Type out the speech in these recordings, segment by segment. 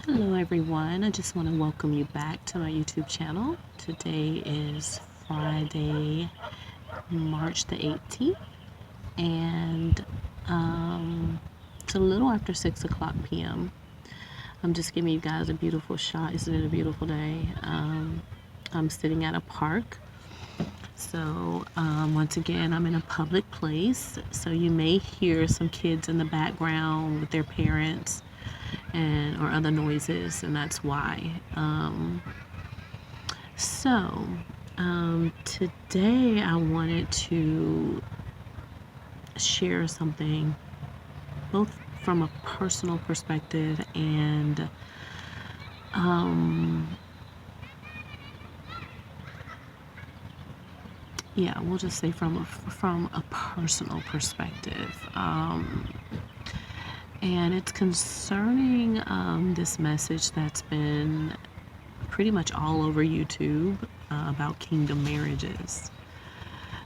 Hello everyone, I just want to welcome you back to my YouTube channel. Today is Friday, March the 18th, and it's a little after 6 o'clock p.m. I'm just giving you guys a beautiful shot. Isn't it a beautiful day? I'm sitting at a park. So once again, I'm in a public place, so you may hear some kids in the background with their parents and or other noises, and that's why. Today I wanted to share something both from a personal perspective and we'll just say from a personal perspective. And it's concerning this message that's been pretty much all over YouTube about kingdom marriages.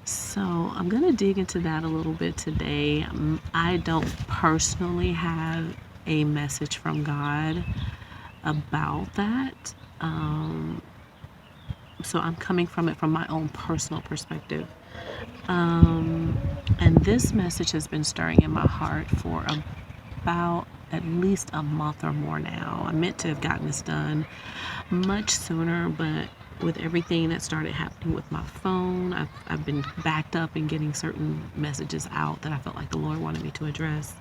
So I'm going to dig into that a little bit today. I don't personally have a message from God about that. So I'm coming from it from my own personal perspective. And this message has been stirring in my heart for about at least a month or more now. I meant to have gotten this done much sooner, but with everything that started happening with my phone, I've been backed up in getting certain messages out that I felt like the Lord wanted me to address.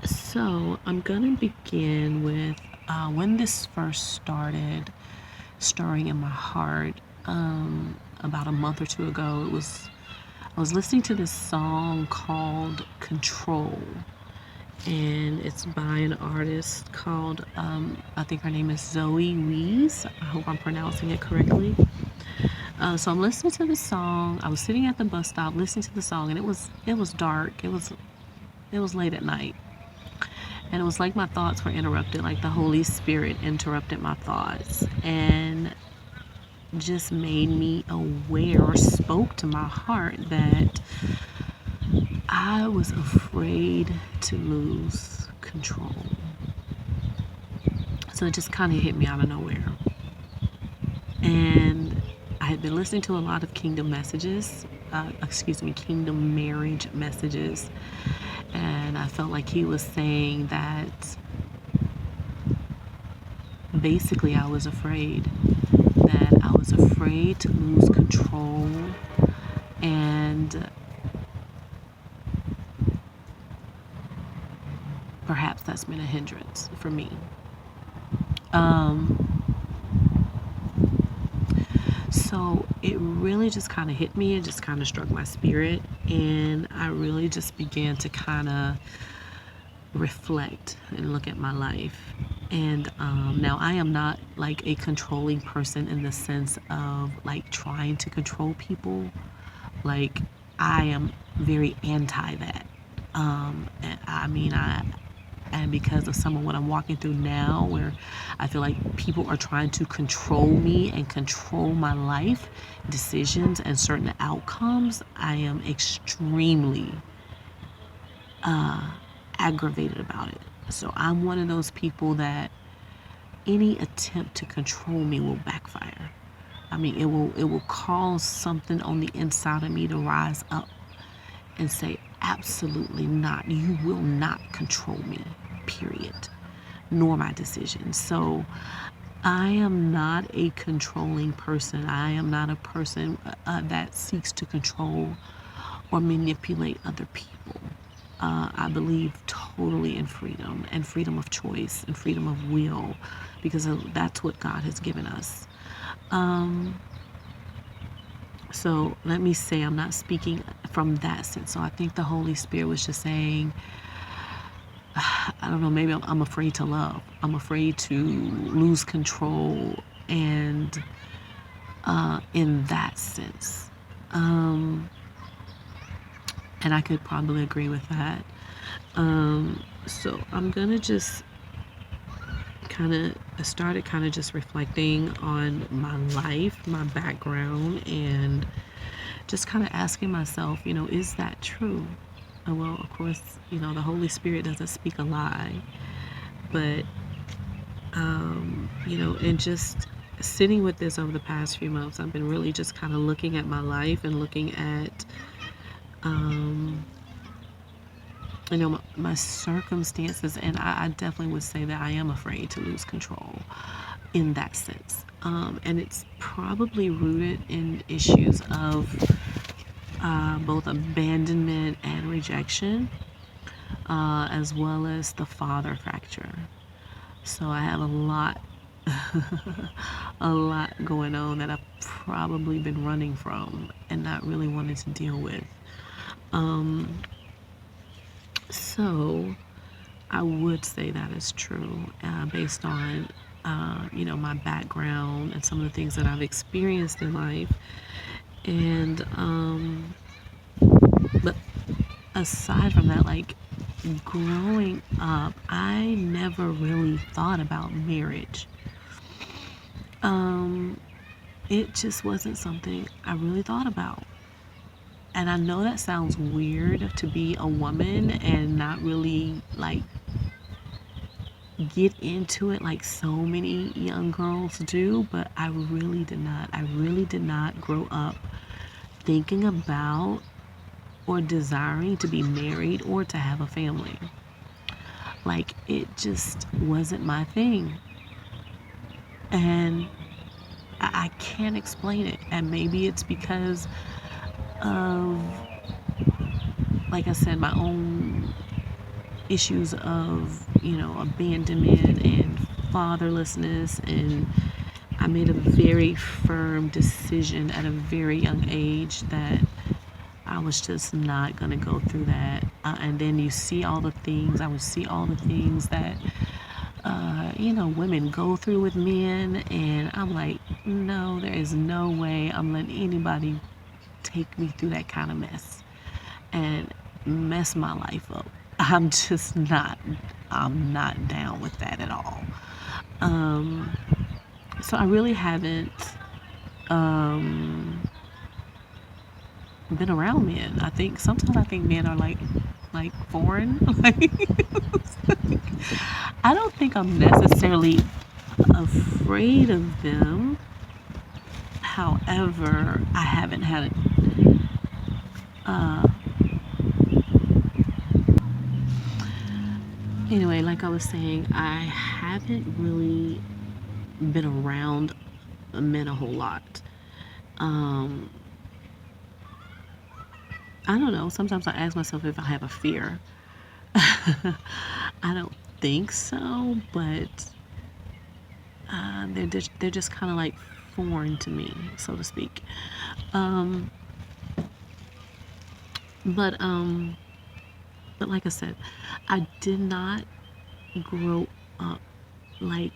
So I'm gonna begin with when this first started stirring in my heart. About a month or two ago, I was listening to this song called Control, and it's by an artist called, I think her name is Zoe Wees. I hope I'm pronouncing it correctly. So I'm listening to the song. I was sitting at the bus stop listening to the song, and it was dark. It was late at night, and it was like my thoughts were interrupted, like the Holy Spirit interrupted my thoughts and just made me aware or spoke to my heart that I was afraid to lose control. So it just kind of hit me out of nowhere. And I had been listening to a lot of kingdom marriage messages. And I felt like he was saying that basically I was afraid to lose control, and perhaps that's been a hindrance for me. So it really just kind of hit me. It just kind of struck my spirit, and I really just began to kind of reflect and look at my life. And now I am not like a controlling person in the sense of like trying to control people. Like, I am very anti that. And because of some of what I'm walking through now, where I feel like people are trying to control me and control my life decisions and certain outcomes, I am extremely aggravated about it. So I'm one of those people that any attempt to control me will backfire. I mean, it will cause something on the inside of me to rise up and say, absolutely not. You will not control me, period, nor my decisions. So I am not a controlling person. I am not a person that seeks to control or manipulate other people. I believe totally in freedom and freedom of choice and freedom of will, because that's what God has given us. So let me say I'm not speaking from that sense. So I think the Holy Spirit was just saying, I don't know, maybe I'm afraid to love. I'm afraid to lose control, and in that sense. And I could probably agree with that. So I'm going to just started just reflecting on my life, my background, and just kind of asking myself, is that true? Well, of course, the Holy Spirit doesn't speak a lie. But, and just sitting with this over the past few months, I've been really just kind of looking at my life and looking at, um, my circumstances. And I definitely would say that I am afraid to lose control in that sense. And it's probably rooted in issues of both abandonment and rejection, as well as the father fracture. So I have a lot, a lot going on that I've probably been running from and not really wanting to deal with. Um, so I would say that is true, based on, my background and some of the things that I've experienced in life. And, but aside from that, like growing up, I never really thought about marriage. Um, it just wasn't something I really thought about. And I know that sounds weird to be a woman and not really like get into it like so many young girls do, but I really did not. I really did not grow up thinking about or desiring to be married or to have a family. Like, it just wasn't my thing. And I can't explain it. And maybe it's because of, like I said, my own issues of, abandonment and fatherlessness. And I made a very firm decision at a very young age that I was just not going to go through that. And then I would see all the things that, women go through with men. And I'm like, no, there is no way I'm letting anybody take me through that kind of mess and mess my life up. I'm not down with that at all. Um, so I really haven't, um, been around men. Sometimes I think men are like foreign. Like, I don't think I'm necessarily afraid of them. However, I haven't had it. Anyway, like I was saying, I haven't really been around men a whole lot. Um, I don't know. Sometimes I ask myself if I have a fear. I don't think so, but they're just kind of like foreign to me, so to speak. Um, but um, but like I said, I did not grow up like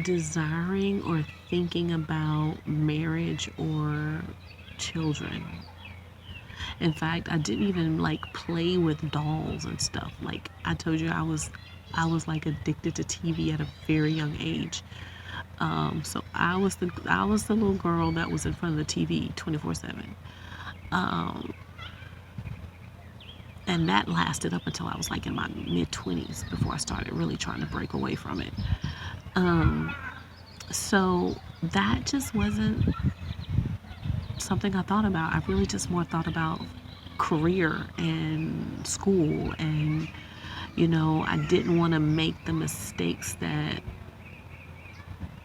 desiring or thinking about marriage or children. In fact, I didn't even like play with dolls and stuff. Like I told you, I was like addicted to TV at a very young age. So I was the little girl that was in front of the TV 24/7. Um, and that lasted up until I was like in my mid 20s before I started really trying to break away from it. Um, so that just wasn't something I thought about. I really just more thought about career and school. And I didn't want to make the mistakes that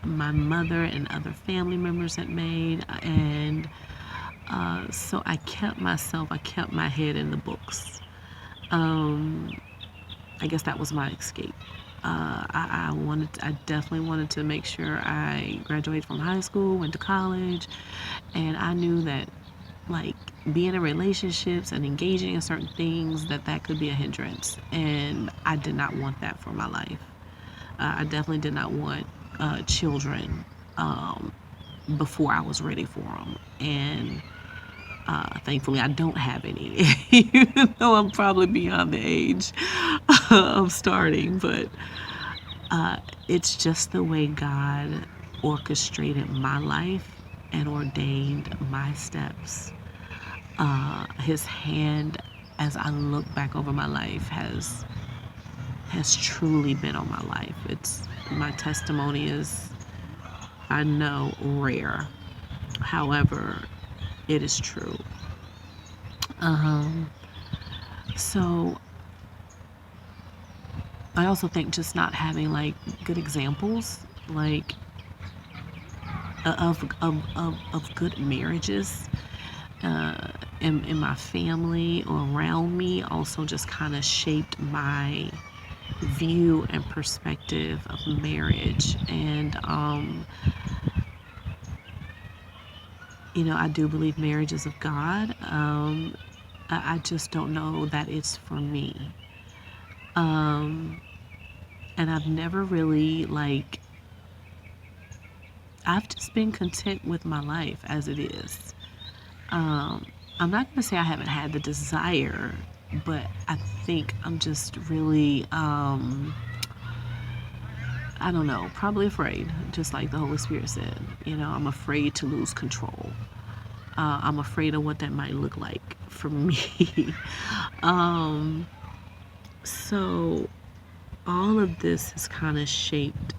my mother and other family members had made. And so I kept my head in the books. um, I guess that was my escape. I definitely wanted to make sure I graduated from high school, went to college. And I knew that, like, being in relationships and engaging in certain things, that could be a hindrance. And I did not want that for my life. I definitely did not want children, before I was ready for them. And thankfully, I don't have any, even though I'm probably beyond the age of starting. But it's just the way God orchestrated my life and ordained my steps. His hand, as I look back over my life, has truly been on my life. It's my testimony is, I know, rare. However, it is true. Um, so I also think just not having like good examples, like of good marriages in my family or around me also just kind of shaped my view and perspective of marriage. And I do believe marriage is of God. I just don't know that it's for me. And I've never really I've just been content with my life as it is. I'm not going to say I haven't had the desire, but I think I'm just really, I don't know, probably afraid, just like the Holy Spirit said. I'm afraid to lose control. I'm afraid of what that might look like for me. um, so all of this has kind of shaped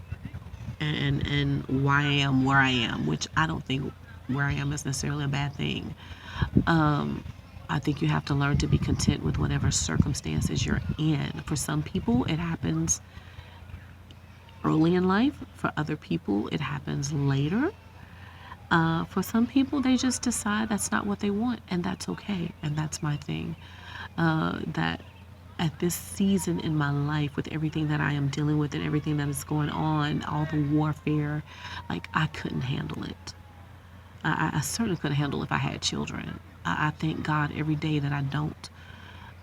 and why I am where I am, which I don't think where I am is necessarily a bad thing. I think you have to learn to be content with whatever circumstances you're in. For some people, it happens early in life. For other people, it happens later. For some people, they just decide that's not what they want, and that's okay. And that's my thing. That at this season in my life, with everything that I am dealing with and everything that is going on, all the warfare, like I couldn't handle it. I certainly couldn't handle if I had children. I thank God every day that I don't,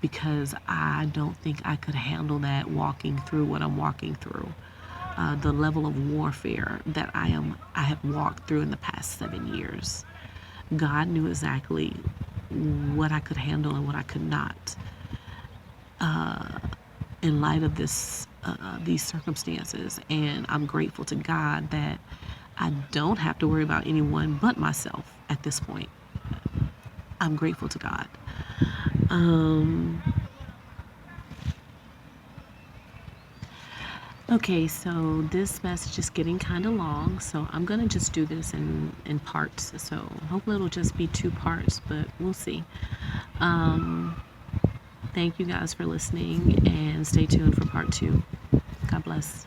because I don't think I could handle that walking through what I'm walking through. The level of warfare that I have walked through in the past 7 years. God knew exactly what I could handle and what I could not. In light of these circumstances, and I'm grateful to God that I don't have to worry about anyone but myself at this point. I'm grateful to God. Okay, so this message is getting kind of long, so I'm going to just do this in parts. So hopefully it'll just be 2 parts, but we'll see. Thank you guys for listening, and stay tuned for part 2. God bless.